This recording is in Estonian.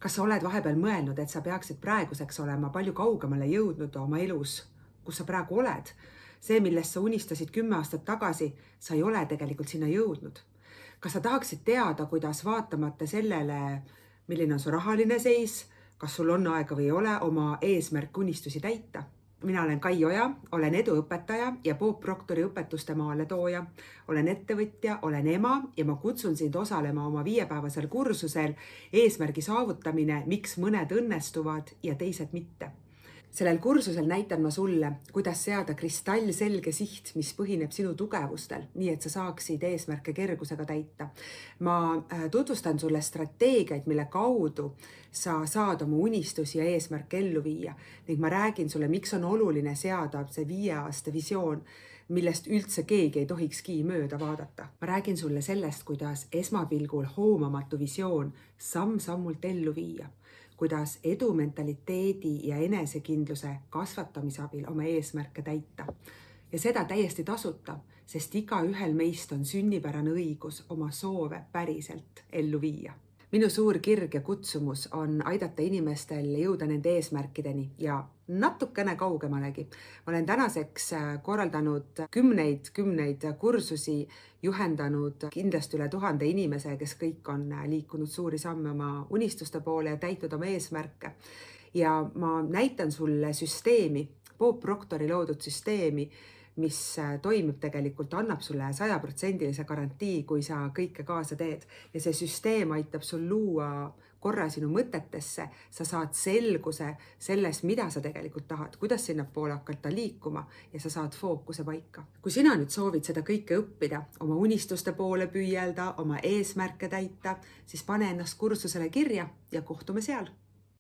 Kas sa oled vahepeal mõelnud, et sa peaksid praeguseks olema palju kaugemale jõudnud oma elus, kus sa praegu oled? See, millest sa unistasid 10 aastat tagasi, sa ei ole tegelikult sinna jõudnud. Kas sa tahaksid teada, kuidas vaatamata sellele, milline on su rahaline seis, kas sul on aega või ei ole, oma eesmärk unistusi täita? Mina olen Kai Oja, olen eduõpetaja ja Bob Proctori õpetuste maaletooja. Olen ettevõtja, olen ema ja ma kutsun sind osalema oma 5-päevasel kursusel eesmärgi saavutamine, miks mõned õnnestuvad ja teised mitte. Sellel kursusel näitan ma sulle, kuidas seada kristallselge siht, mis põhineb sinu tugevustel, nii et sa saaksid eesmärke kergusega täita. Ma tutvustan sulle strateegiaid, mille kaudu sa saad oma unistusi ja eesmärke ellu viia. Ning ma räägin sulle, miks on oluline seada see 5 aasta visioon, millest üldse keegi ei tohikski mööda vaadata. Ma räägin sulle sellest, kuidas esmapilgul hoomamatu visioon samm-sammult ellu viia. Kuidas edumentaliteedi ja enesekindluse kasvatamise abil oma eesmärke täita. Ja seda täiesti tasuta, sest igaühel meist on sünnipärane õigus oma soove päriselt ellu viia. Minu suur kirg ja kutsumus on aidata inimestel jõuda nende eesmärkideni ja natukene kaugemalegi. Ma olen tänaseks korraldanud kümneid kursusi, juhendanud kindlasti üle 1000 inimese, kes kõik on liikunud suuri samme oma unistuste poole ja täitnud oma eesmärke. Ja ma näitan sulle süsteemi, Bob Proctori loodud süsteemi, mis toimib tegelikult, annab sulle 100% garantii, kui sa kõike kaasa teed. Ja see süsteem aitab sul luua korra sinu mõtetesse, sa saad selguse selles, mida sa tegelikult tahad, kuidas sinna poole hakata liikuma ja sa saad fookuse paika. Kui sina nüüd soovid seda kõike õppida, oma unistuste poole püüelda, oma eesmärke täita, siis pane ennast kursusele kirja ja kohtume seal.